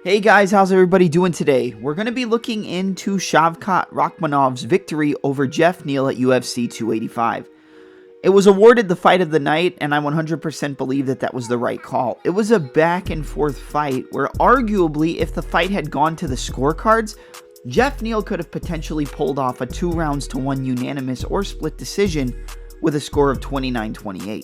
Hey guys, how's everybody doing today? We're going to be looking into Shavkat Rakhmonov's victory over Jeff Neal at UFC 285. It was awarded the fight of the night, and I 100% believe that was the right call. It was a back and forth fight where arguably if the fight had gone to the scorecards, Jeff Neal could have potentially pulled off a 2-1 unanimous or split decision with a score of 29-28.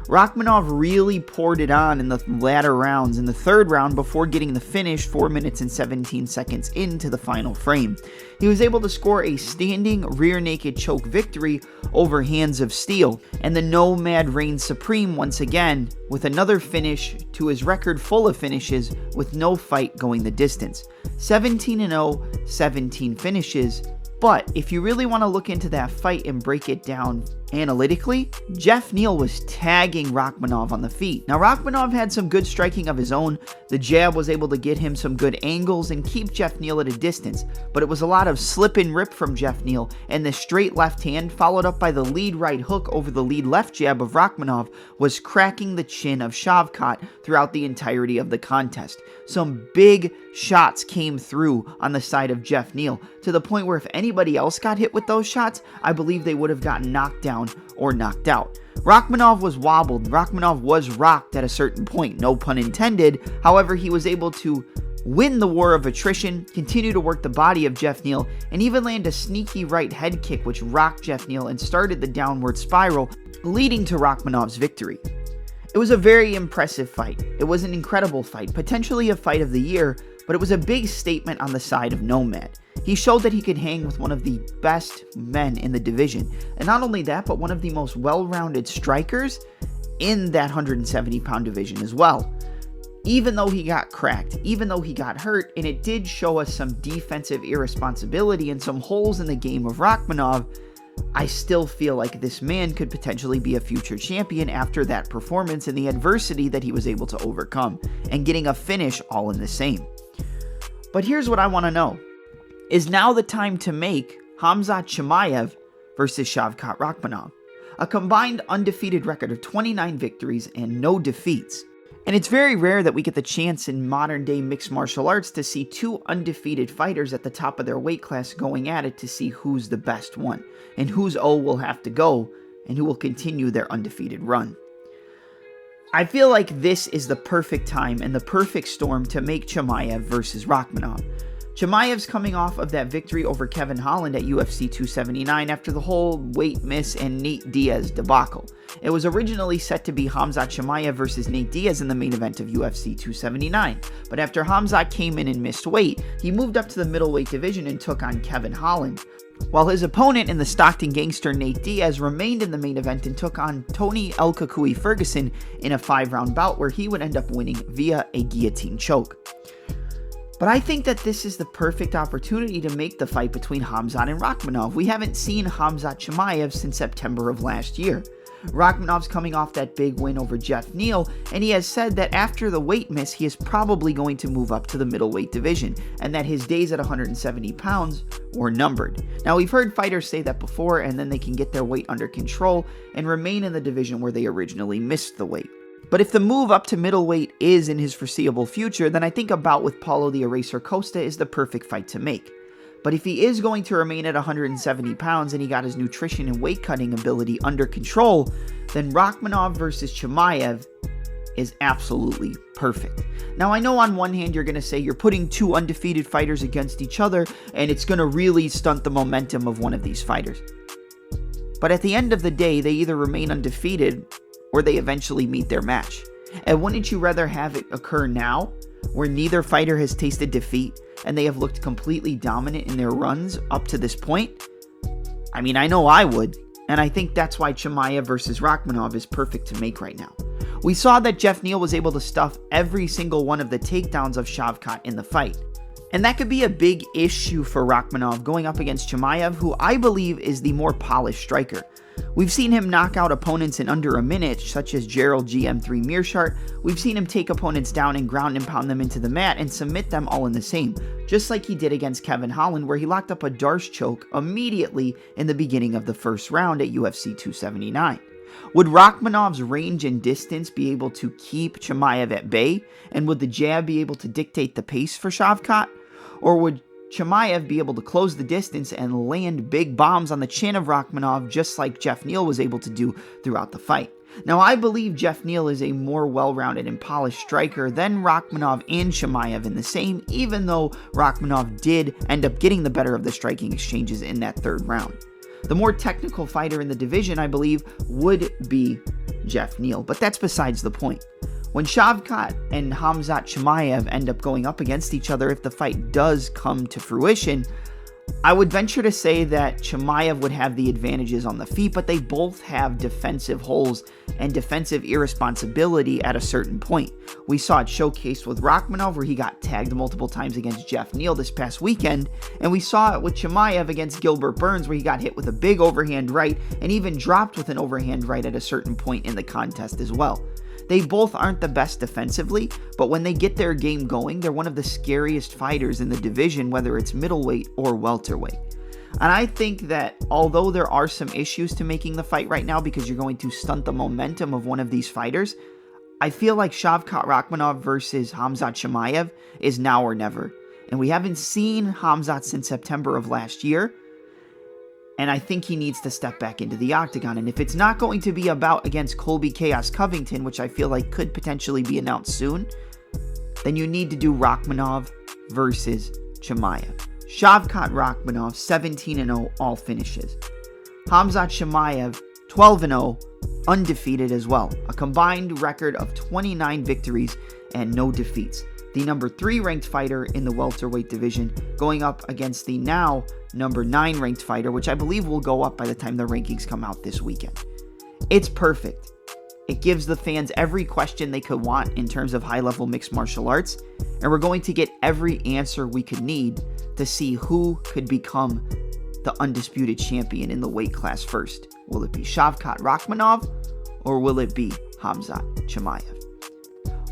Rakhmonov really poured it on in the latter rounds in the third round before getting the finish 4 minutes and 17 seconds into the final frame. He was able to score a standing rear naked choke victory over Hands of Steel, and the Nomad reigns supreme once again with another finish to his record full of finishes with no fight going the distance. 17-0, 17 finishes. But if you really want to look into that fight and break it down analytically, Jeff Neal was tagging Rakhmonov on the feet. Now, Rakhmonov had some good striking of his own. The jab was able to get him some good angles and keep Jeff Neal at a distance, but it was a lot of slip and rip from Jeff Neal, and the straight left hand followed up by the lead right hook over the lead left jab of Rakhmonov was cracking the chin of Shavkat throughout the entirety of the contest. Some big shots came through on the side of Jeff Neal, to the point where if anybody else got hit with those shots, I believe they would have gotten knocked down or knocked out. Rakhmonov was wobbled. Rakhmonov was rocked at a certain point, no pun intended. However, he was able to win the war of attrition, continue to work the body of Jeff Neal, and even land a sneaky right head kick which rocked Jeff Neal and started the downward spiral, leading to Rakhmonov's victory. It was a very impressive fight. It was an incredible fight, potentially a fight of the year, but it was a big statement on the side of Nomad. He showed that he could hang with one of the best men in the division, and not only that, but one of the most well-rounded strikers in that 170-pound division as well. Even though he got cracked, even though he got hurt, and it did show us some defensive irresponsibility and some holes in the game of Rakhmonov, I still feel like this man could potentially be a future champion after that performance and the adversity that he was able to overcome, and getting a finish all in the same. But here's what I want to know. Is now the time to make Khamzat Chimaev versus Shavkat Rakhmonov? A combined undefeated record of 29 victories and no defeats. And it's very rare that we get the chance in modern day mixed martial arts to see two undefeated fighters at the top of their weight class going at it to see who's the best one, and whose O will have to go, and who will continue their undefeated run. I feel like this is the perfect time and the perfect storm to make Chimaev versus Rakhmonov. Chimaev's coming off of that victory over Kevin Holland at UFC 279 after the whole weight miss and Nate Diaz debacle. It was originally set to be Khamzat Chimaev versus Nate Diaz in the main event of UFC 279, but after Khamzat came in and missed weight, he moved up to the middleweight division and took on Kevin Holland, while his opponent in the Stockton gangster Nate Diaz remained in the main event and took on Tony El Kakui Ferguson in a 5-round bout where he would end up winning via a guillotine choke. But I think that this is the perfect opportunity to make the fight between Khamzat and Rakhmonov. We haven't seen Khamzat Chimaev since September of last year. Rakhmonov's coming off that big win over Jeff Neal, and he has said that after the weight miss, he is probably going to move up to the middleweight division, and that his days at 170 pounds were numbered. Now, we've heard fighters say that before, and then they can get their weight under control and remain in the division where they originally missed the weight. But if the move up to middleweight is in his foreseeable future, then I think a bout with Paulo the Eraser Costa is the perfect fight to make. But if he is going to remain at 170 pounds and he got his nutrition and weight cutting ability under control, then Rakhmonov versus Chimaev is absolutely perfect. Now, I know on one hand you're going to say you're putting two undefeated fighters against each other and it's going to really stunt the momentum of one of these fighters. But at the end of the day, they either remain undefeated or they eventually meet their match. And wouldn't you rather have it occur now, where neither fighter has tasted defeat and they have looked completely dominant in their runs up to this point? I mean, I know I would, and I think that's why Chimaev versus Rakhmonov is perfect to make right now. We saw that Jeff Neal was able to stuff every single one of the takedowns of Shavkat in the fight. And that could be a big issue for Rakhmonov going up against Chimaev, who I believe is the more polished striker. We've seen him knock out opponents in under a minute, such as Gerald GM3 Mearshart. We've seen him take opponents down and ground and pound them into the mat and submit them all in the same, just like he did against Kevin Holland, where he locked up a Darce choke immediately in the beginning of the first round at UFC 279. Would Rakhmonov's range and distance be able to keep Chimaev at bay? And would the jab be able to dictate the pace for Shavkat? Or would Chimaev be able to close the distance and land big bombs on the chin of Rakhmonov just like Geoff Neal was able to do throughout the fight? Now, I believe Geoff Neal is a more well-rounded and polished striker than Rakhmonov and Chimaev in the same, even though Rakhmonov did end up getting the better of the striking exchanges in that third round. The more technical fighter in the division, I believe, would be Geoff Neal, but that's besides the point. When Shavkat and Khamzat Chimaev end up going up against each other, if the fight does come to fruition, I would venture to say that Chimaev would have the advantages on the feet, but they both have defensive holes and defensive irresponsibility at a certain point. We saw it showcased with Rakhmonov, where he got tagged multiple times against Geoff Neal this past weekend, and we saw it with Chimaev against Gilbert Burns, where he got hit with a big overhand right and even dropped with an overhand right at a certain point in the contest as well. They both aren't the best defensively, but when they get their game going, they're one of the scariest fighters in the division, whether it's middleweight or welterweight. And I think that although there are some issues to making the fight right now because you're going to stunt the momentum of one of these fighters, I feel like Shavkat Rakhmonov versus Khamzat Chimaev is now or never. And we haven't seen Khamzat since September of last year. And I think he needs to step back into the octagon. And if it's not going to be a bout against Colby Chaos Covington, which I feel like could potentially be announced soon, then you need to do Rakhmonov versus Chimaev. Shavkat Rakhmonov, 17-0, all finishes. Khamzat Chimaev, 12-0, undefeated as well. A combined record of 29 victories and no defeats. The number 3 ranked fighter in the welterweight division going up against the now number 9 ranked fighter, which I believe will go up by the time the rankings come out this weekend. It's perfect. It gives the fans every question they could want in terms of high-level mixed martial arts, and we're going to get every answer we could need to see who could become the undisputed champion in the weight class first. Will it be Shavkat Rakhmonov, or will it be Khamzat Chimaev?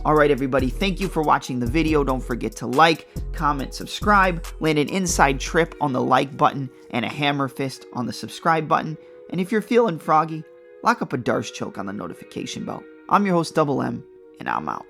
Alright everybody, thank you for watching the video. Don't forget to like, comment, subscribe, land an inside trip on the like button and a hammer fist on the subscribe button. And if you're feeling froggy, lock up a Darce choke on the notification bell. I'm your host Double M, and I'm out.